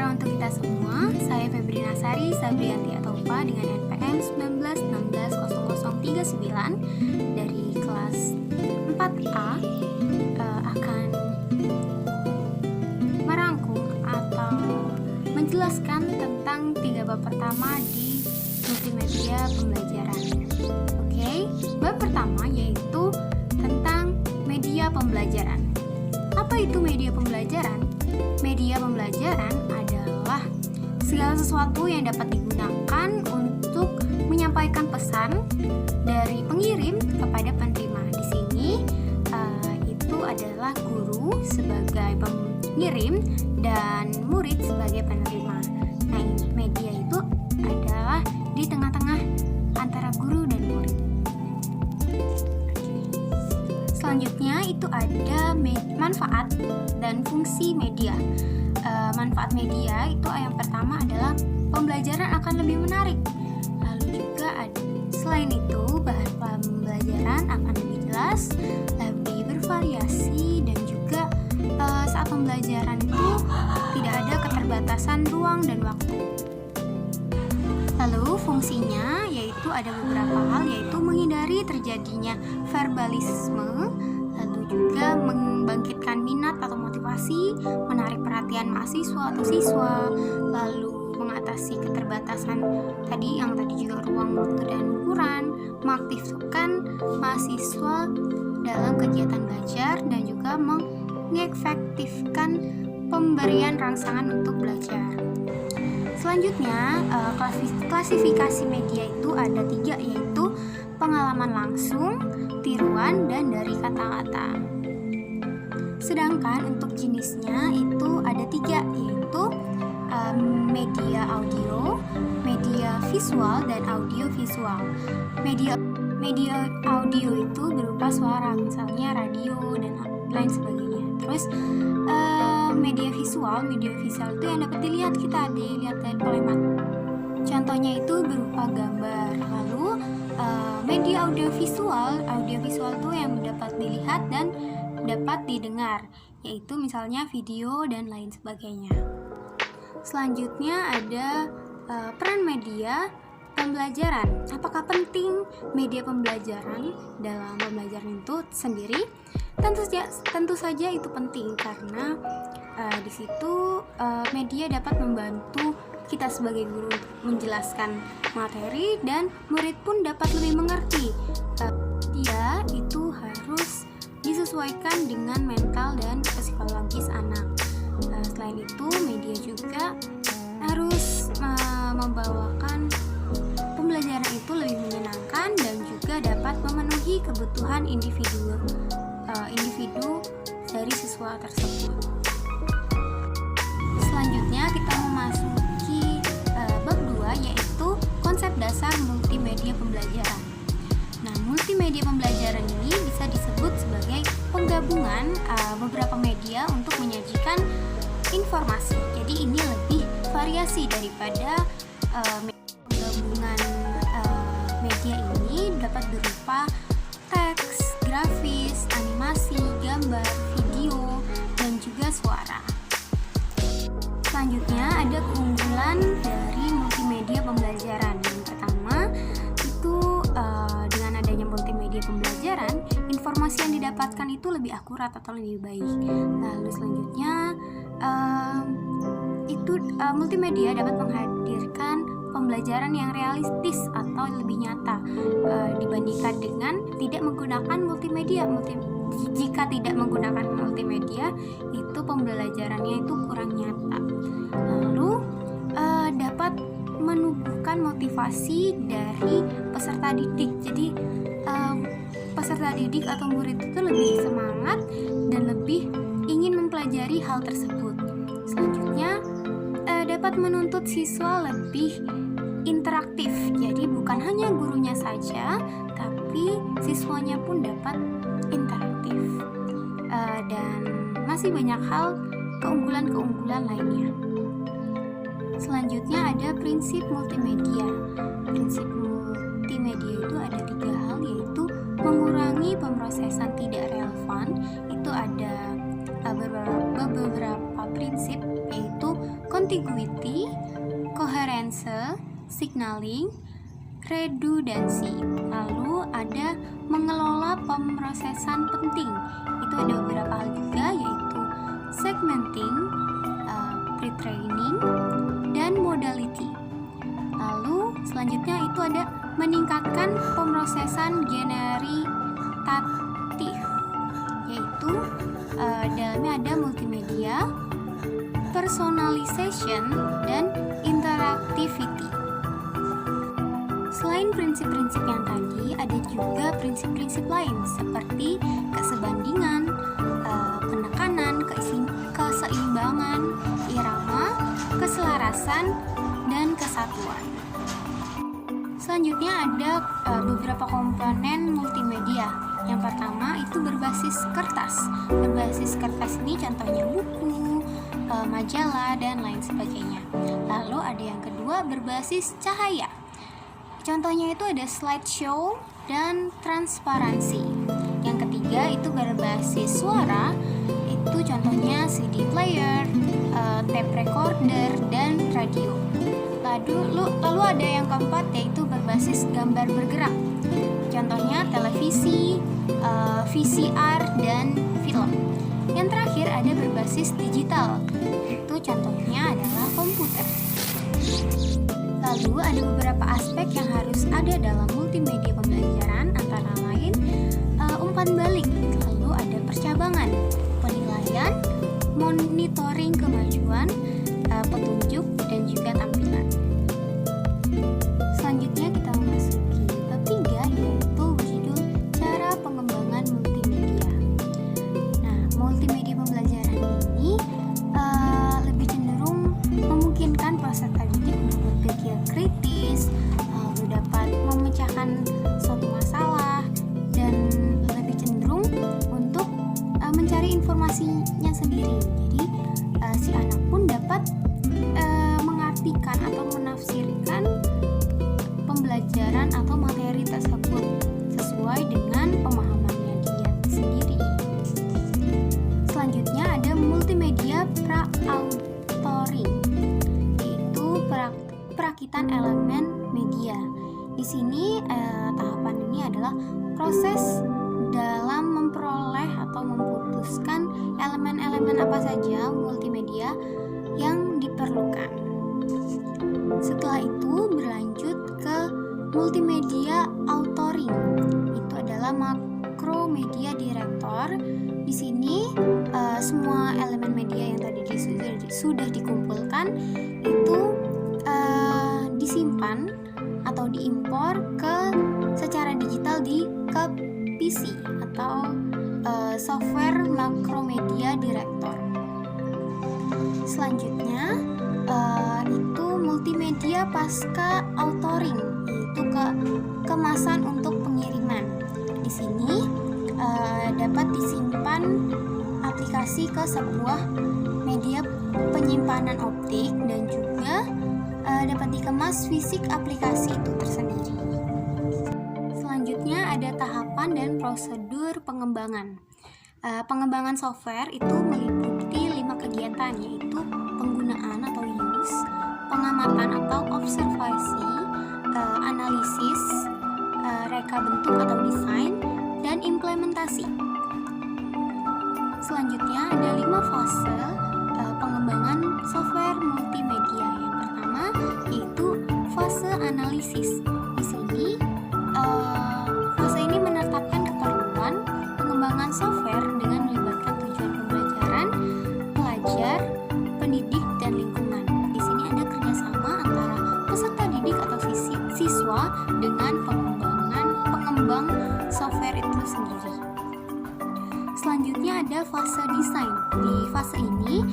sejahtera untuk kita semua. Saya Febrina Sari Sabrianti Ataufa dengan NPM 19160039 dari kelas 4A akan merangkum atau menjelaskan tentang 3 bab pertama di multimedia pembelajaran. Oke, bab pertama yaitu tentang media pembelajaran. Apa itu media pembelajaran? Media pembelajaran adalah segala sesuatu yang dapat digunakan untuk menyampaikan pesan dari pengirim kepada penerima. Di sini itu adalah guru sebagai pengirim dan murid sebagai penerima. Nah, media itu adalah di tengah-tengah antara guru dan murid. Selanjutnya itu ada manfaat dan fungsi media. Manfaat media itu yang pertama adalah pembelajaran akan lebih menarik. Lalu juga selain itu bahan pembelajaran akan lebih jelas, lebih bervariasi, dan juga saat pembelajaran itu tidak ada keterbatasan ruang dan waktu. Lalu fungsinya yaitu ada beberapa hal, yaitu menghindari terjadinya verbalisme, lalu juga membangkitkan minat atau motivasi, menarik perhatian mahasiswa atau siswa, lalu mengatasi keterbatasan tadi juga ruang, waktu, dan ukuran, mengaktifkan mahasiswa dalam kegiatan belajar, dan juga mengefektifkan pemberian rangsangan untuk belajar. Selanjutnya, klasifikasi media itu ada 3, yaitu pengalaman langsung, tiruan, dan dari kata-kata. Sedangkan untuk jenisnya itu ada 3, yaitu media audio, media visual, dan audio visual. Media audio itu berupa suara, misalnya radio dan lain sebagainya. Terus media visual itu yang dapat dilihat dari pelemat. Contohnya itu berupa gambar. Lalu media audiovisual itu yang dapat dilihat dan dapat didengar, yaitu misalnya video dan lain sebagainya. Selanjutnya ada peran media pembelajaran. Apakah penting media pembelajaran dalam pembelajaran itu sendiri? Tentu saja itu penting, karena di situ media dapat membantu kita sebagai guru menjelaskan materi, dan murid pun dapat lebih mengerti. Dia itu harus disesuaikan dengan mental dan psikologis anak. Selain itu, media juga harus membawakan pembelajaran itu lebih menyenangkan dan juga dapat memenuhi kebutuhan individu dari siswa tersebut. Selanjutnya kita memasuki bab 2, yaitu konsep dasar multimedia pembelajaran. Nah, multimedia pembelajaran ini bisa disebut sebagai penggabungan beberapa media untuk menyajikan informasi. Jadi ini lebih variasi daripada penggabungan media ini dapat berupa teks, grafis, animasi, gambar, video, dan juga suara. Selanjutnya ada keunggulan dari multimedia pembelajaran. Yang pertama itu dengan adanya multimedia pembelajaran, informasi yang didapatkan itu lebih akurat atau lebih baik. Lalu selanjutnya multimedia dapat menghadirkan pembelajaran yang realistis atau lebih nyata dibandingkan dengan tidak menggunakan multimedia. Jika tidak menggunakan multimedia, itu pembelajarannya itu kurang nyata. Lalu dapat menumbuhkan motivasi dari peserta didik. Jadi peserta didik atau murid itu lebih semangat dan lebih ingin mempelajari hal tersebut. Selanjutnya dapat menuntut siswa lebih interaktif. Jadi bukan hanya gurunya saja, tapi siswanya pun dapat interaktif. Dan masih banyak hal keunggulan-keunggulan lainnya. Selanjutnya ada prinsip multimedia. Prinsip multimedia itu ada 3 hal, yaitu mengurangi pemrosesan tidak relevan. Itu ada beberapa prinsip, yaitu kontiguitas, signaling, redundancy. Lalu ada mengelola pemrosesan penting. Itu ada beberapa hal juga, yaitu segmenting, pre-training, dan modality. Lalu selanjutnya itu ada meningkatkan pemrosesan generitatif, yaitu dalamnya ada multimedia, personalization, dan interactivity. Selain prinsip-prinsip yang tadi, ada juga prinsip-prinsip lain seperti kesebandingan, penekanan, keseimbangan, irama, keselarasan, dan kesatuan. Selanjutnya ada beberapa komponen multimedia. Yang pertama itu berbasis kertas. Berbasis kertas ini contohnya buku, majalah, dan lain sebagainya. Lalu ada yang kedua berbasis cahaya. Contohnya itu ada slideshow dan transparansi. Yang ketiga itu berbasis suara. Itu contohnya CD player, tape recorder, dan radio. Lalu ada yang keempat yaitu berbasis gambar bergerak. Contohnya televisi, VCR, dan film. Yang terakhir ada berbasis digital. Itu contohnya adalah komputer. Lalu ada beberapa aspek yang harus ada dalam multimedia pembelajaran, antara lain umpan balik, lalu ada percabangan, penilaian, monitoring kemajuan, petunjuk, dan juga tampilan. Selanjutnya kita memasuki bab 3, yaitu berjudul cara pengembangan multimedia. Nah, multimedia pembelajaran ini lebih cenderung memungkinkan peserta didik untuk berpikir kritis, dapat memecahkan suatu masalah, dan lebih cenderung untuk mencari informasinya sendiri. Jadi si anak pun dapat mengartikan atau menafsirkan pembelajaran atau materi tersebut sesuai dengan pemahamannya dia sendiri. Selanjutnya ada multimedia pra-authoring, yaitu perakitan elemen media. Di sini tahapan ini adalah proses dalam memperoleh atau memutuskan elemen-elemen apa saja multimedia yang diperlukan. Setelah itu berlanjut ke multimedia authoring. Itu adalah makromedia director. Di sini semua elemen media yang tadi sudah dikumpulkan itu disimpan atau diimpor secara digital ke PC atau software makromedia director. Selanjutnya itu multimedia pasca authoring, yaitu kemasan untuk pengiriman. Di sini dapat disimpan aplikasi ke sebuah media penyimpanan optik, dan juga dapat dikemas fisik aplikasi itu tersendiri. Selanjutnya ada tahapan dan prosedur pengembangan. Pengembangan software itu meliputi 5 kegiatan, yaitu penggunaan atau use, pengamatan atau observasi, analisis, reka bentuk atau desain, dan implementasi. Selanjutnya ada 5 fase pengembangan software multimedia. Yang pertama yaitu fase analisis. Di sini fase ini menetapkan keperluan pengembangan software dengan melibatkan tujuan pembelajaran, pelajar, pendidik, dan lingkungan. Di sini ada kerjasama antara peserta didik atau siswa dengan pengembang software itu sendiri. Selanjutnya ada fase desain. Di fase ini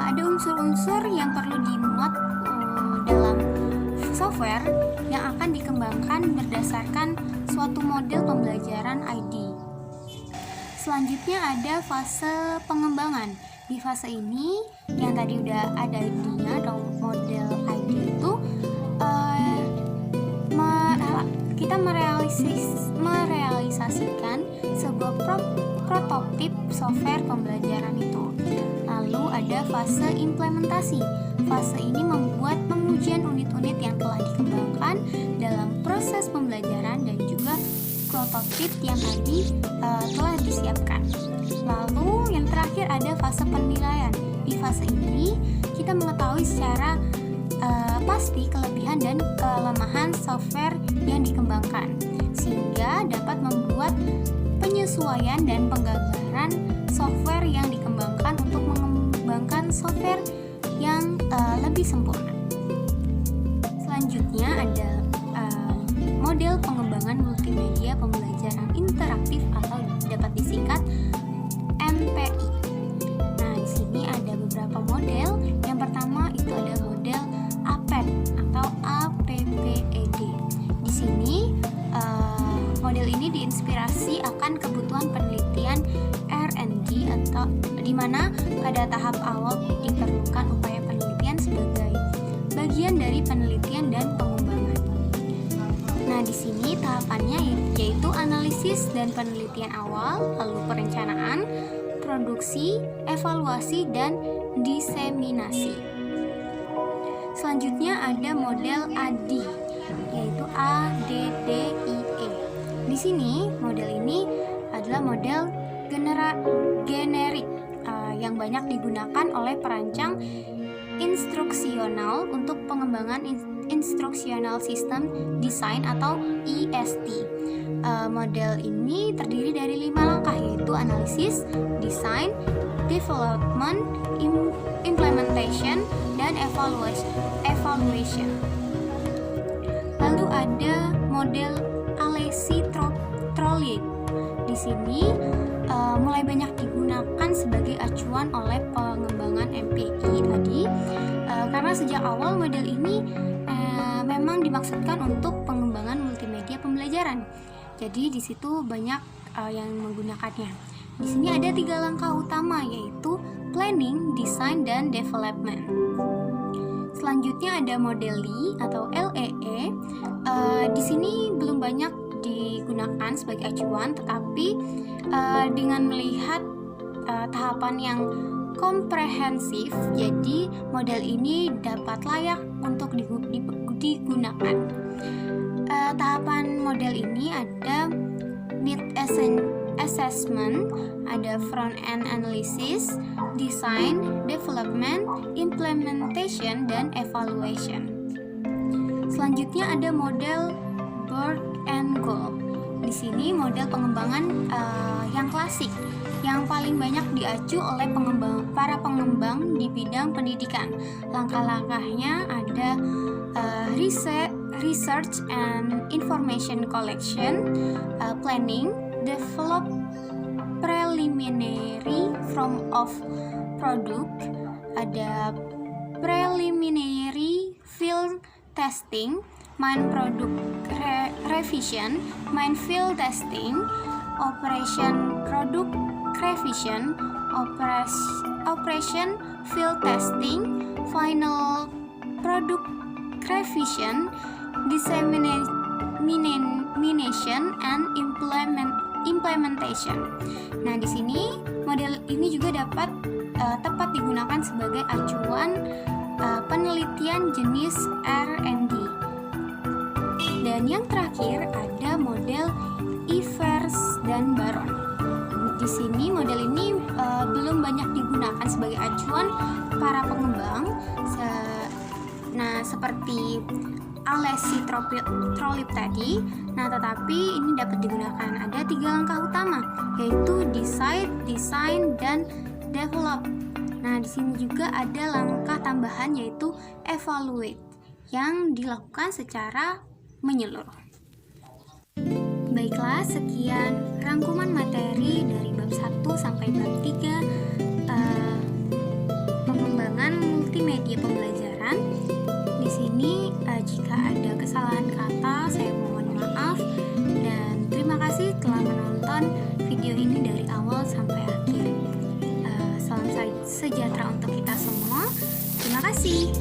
ada unsur-unsur yang perlu dimuat dalam software yang akan dikembangkan berdasarkan suatu model pembelajaran ID. Selanjutnya ada fase pengembangan. Di fase ini yang tadi udah ada ID-nya atau model ID itu kita merealisasikan sebuah prototip software pembelajaran itu. Lalu ada fase implementasi. fase ini membuat pengujian unit-unit yang telah dikembangkan dalam proses pembelajaran dan juga prototip yang tadi telah disiapkan. Lalu yang terakhir ada fase penilaian. Di fase ini kita mengetahui secara pasti kelebihan dan kelemahan software yang dikembangkan, sehingga dapat membuat penyesuaian dan penggambaran software yang dikembangkan untuk mengembangkan software yang lebih sempurna. Selanjutnya ada model pengembangan multimedia pembelajaran interaktif atau dapat disingkat MPI. Nah, di sini ada beberapa model. Yang pertama itu ada model APED atau APPED. Di sini model ini diinspirasi akan kebutuhan penelitian R&D atau di mana pada tahap awal diperlukan upaya penelitian sebagai bagian dari penelitian dan pengembangan. Nah, di sini tahapannya yaitu analisis dan penelitian awal, lalu perencanaan, produksi, evaluasi, dan diseminasi. Selanjutnya ada model ADDIE, yaitu ADDIE. Di sini model ini adalah model generik yang banyak digunakan oleh perancang instruksional untuk pengembangan instructional system design atau IST. Model ini terdiri dari 5 langkah, yaitu analisis, design, development, implementation, dan evaluation. Lalu ada model Alesi-Trollier. Di sini mulai banyak digunakan sebagai acuan oleh pengembangan MPI tadi, karena sejak awal model ini memang dimaksudkan untuk pengembangan multimedia pembelajaran. Jadi di situ banyak yang menggunakannya. Di sini ada 3 langkah utama, yaitu planning, design, dan development. Selanjutnya ada model LEE atau LEE. Di sini belum banyak digunakan sebagai acuan, tetapi dengan melihat tahapan yang komprehensif, jadi model ini dapat layak untuk digunakan. Tahapan model ini ada need assessment, ada front end analysis, design, development, implementation, dan evaluation. Selanjutnya ada model bird and goal. Di sini model pengembangan yang klasik, yang paling banyak diacu oleh para pengembang di bidang pendidikan. Langkah-langkahnya ada research and information collection, planning, develop preliminary form of product, ada preliminary field testing, main product revision, main field testing, operation product revision, operation field testing, final product revision, dissemination, and implementation. Nah, di sini model ini juga dapat tepat digunakan sebagai acuan penelitian jenis R&D. Dan yang terakhir ada model Evers dan Baron. Di sini model ini belum banyak digunakan sebagai acuan para pengembang. Seperti Alesi-Trollier tadi. Nah, tetapi ini dapat digunakan. Ada 3 langkah utama, yaitu decide, design, dan develop. Nah, di sini juga ada langkah tambahan, yaitu evaluate, yang dilakukan secara menyeluruh. Baiklah, sekian rangkuman materi dari bab 1 sampai bab 3 pengembangan multimedia pembelajaran. Di sini jika ada kesalahan kata, saya mohon maaf, dan terima kasih telah menonton video ini dari awal sampai akhir. Salam sejahtera untuk kita semua. Terima kasih.